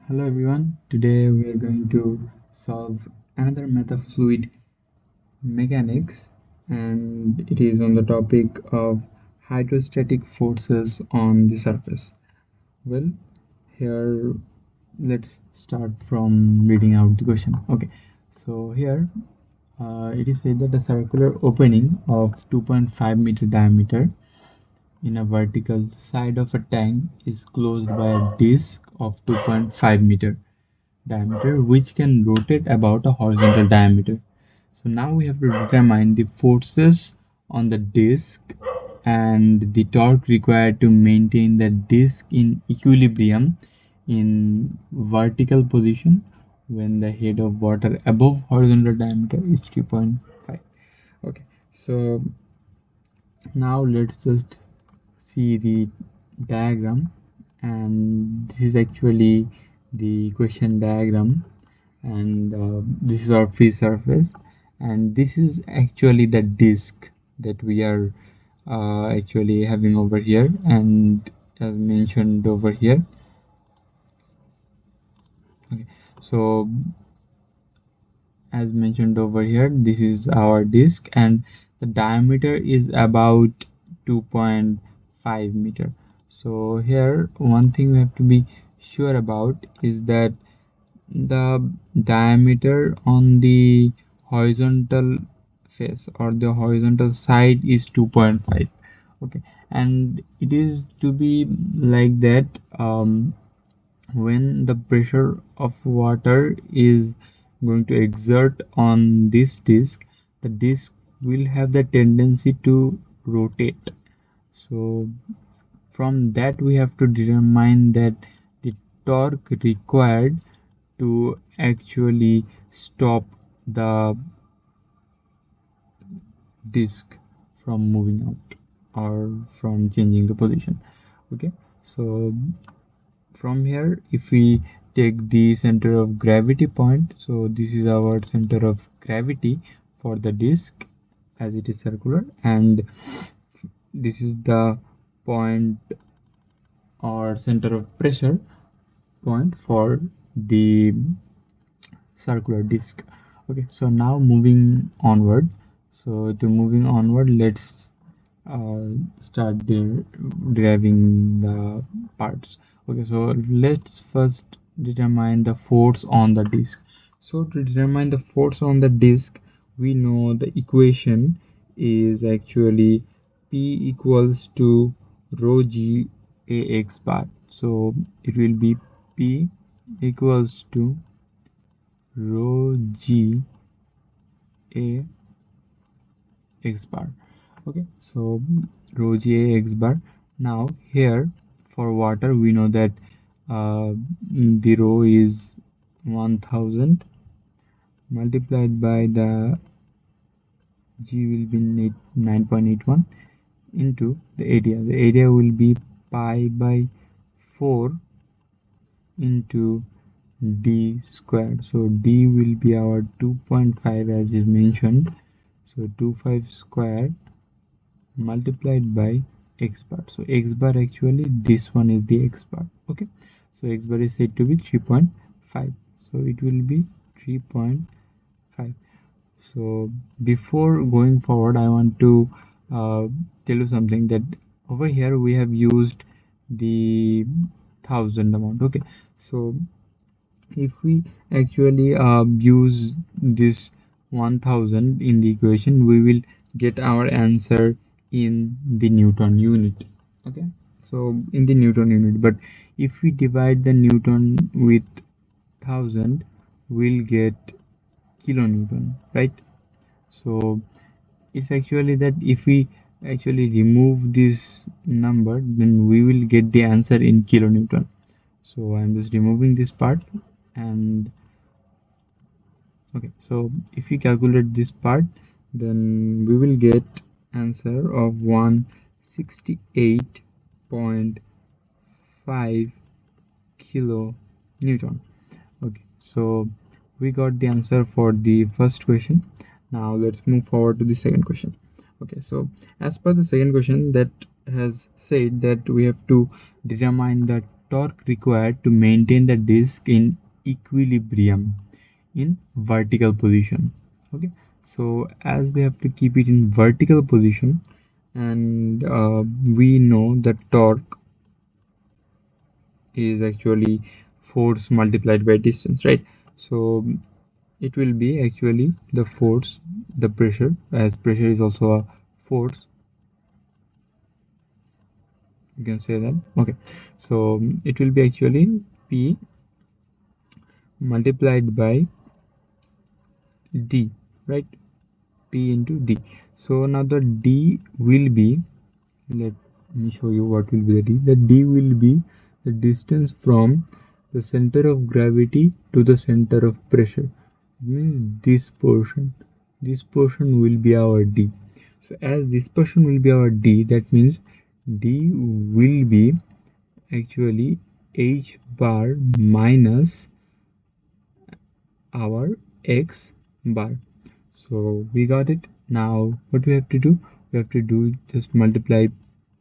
Hello everyone, today we are going to solve another math of fluid mechanics, and it is on the topic of hydrostatic forces on the surface. Well, here let's start from reading out the question. Okay, so here it is said that a circular opening of 2.5 meter diameter in a vertical side of a tank is closed by a disc of 2.5 meter diameter which can rotate about a horizontal diameter. So now we have to determine the forces on the disk and the torque required to maintain the disk in equilibrium in vertical position when the head of water above horizontal diameter is 3.5. Okay, so now let's just see the diagram, and this is actually the question diagram, and this is our free surface, and this is actually the disk that we are actually having over here, and as mentioned over here. Okay, so as mentioned over here, this is our disk and the diameter is about 2.5 meter. So here one thing we have to be sure about is that the diameter on the horizontal face or the horizontal side is 2.5. Okay, and it is to be like that when the pressure of water is going to exert on this disk, the disk will have the tendency to rotate. So from that we have to determine that the torque required to actually stop the disk from moving out or from changing the position. Okay, so from here if we take the center of gravity point, so this is our center of gravity for the disk as it is circular, and this is the point or center of pressure point for the circular disc. Okay, so now moving onward, so to moving onward, let's start deriving the parts. Okay, so let's first determine the force on the disk. So to determine the force on the disk, we know the equation is actually P equals to rho g ax bar. So it will be P equals to rho g a x bar. Okay, so rho g a x bar. Now here for water we know that the rho is 1000 multiplied by the g will be 9.81 into the area. The area will be pi by 4 into d squared. So d will be our 2.5 as is mentioned. So 25 squared multiplied by x bar. So x bar, actually this one is the x bar. Okay, so x bar is said to be 3.5, so it will be 3.5. So before going forward, I want to tell you something, that over here we have used the 1000 amount. Okay, so if we actually use this 1000 in the equation, we will get our answer in the Newton unit. Okay, so in the Newton unit, but if we divide the Newton with 1000, we'll get kilonewton, right? So it's actually that if we actually remove this number, then we will get the answer in kilonewton. So I'm just removing this part, and okay, so if we calculate this part, then we will get answer of 168.5 kilo Newton. Okay, so we got the answer for the first question. Now let's move forward to the second question. Okay, so as per the second question, that has said that we have to determine the torque required to maintain the disc in equilibrium in vertical position. Okay, so as we have to keep it in vertical position, and we know that torque is actually force multiplied by distance, right? So it will be actually the force, the pressure, as pressure is also a force, you can say that. Okay, so it will be actually P multiplied by D, right? P into D. So now the D will be, let me show you what will be the D. The D will be the distance from the center of gravity to the center of pressure. It means this portion will be our D. So as this portion will be our D, that means D will be actually H bar minus our X bar. So we got it. Now what we have to do, we have to do just multiply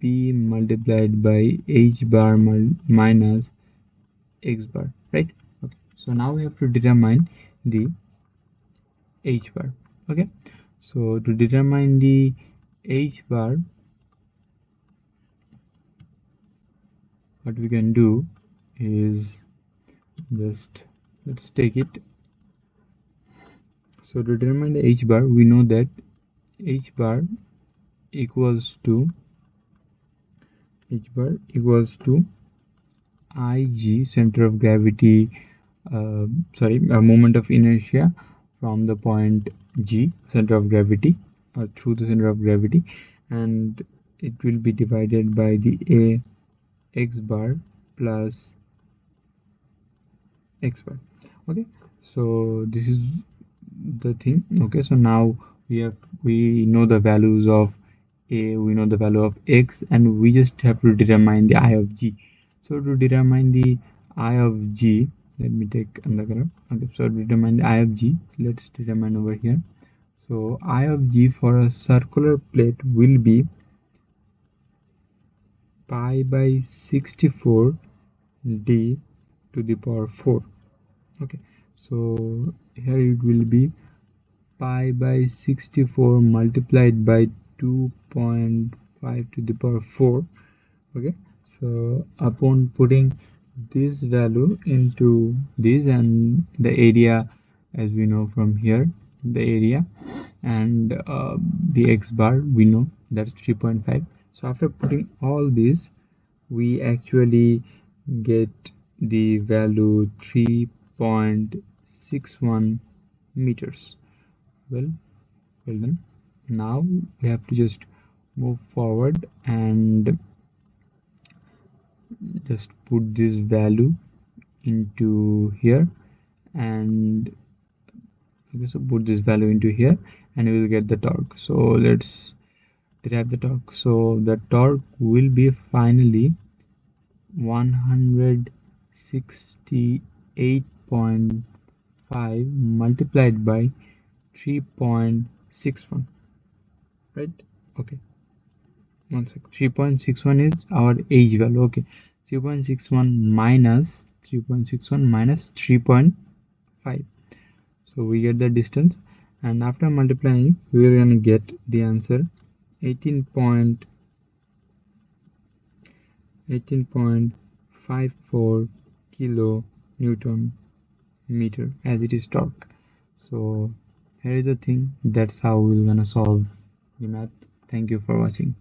P multiplied by H bar minus X bar, right? Okay, so now we have to determine the H bar. Okay, so to determine the H bar, what we can do is just, let's take it. So to determine the H bar, we know that H bar equals to Ig, center of gravity, moment of inertia from the point G, center of gravity, or through the center of gravity, and it will be divided by the A X bar plus X bar. Okay, so this is the thing. Okay, so now we know the values of A, we know the value of X, and we just have to determine the I of G. So to determine the I of G, let me take another color. Okay, so to determine the I of G, let's determine over here. So I of G for a circular plate will be pi by 64 d to the power 4. Okay, so here it will be pi by 64 multiplied by 2.5 to the power 4. Okay, so upon putting this value into this, and the area, as we know from here, the area, and the X bar, we know that's 3.5. So after putting all this, we actually get the value 3.61 meters. Well, well done. Now we have to just move forward and just put this value into here, and okay, so put this value into here, and we will get the torque. So let's derive the torque. So the torque will be finally 168.5 multiplied by 3.61, right? Okay, one sec. 3.61 is our H value. Okay, 3.61 minus 3.5. So we get the distance, and after multiplying, we are gonna get the answer 18.54 kilo Newton meter, as it is torque. So here is the thing. That's how we're gonna solve the math. Thank you for watching.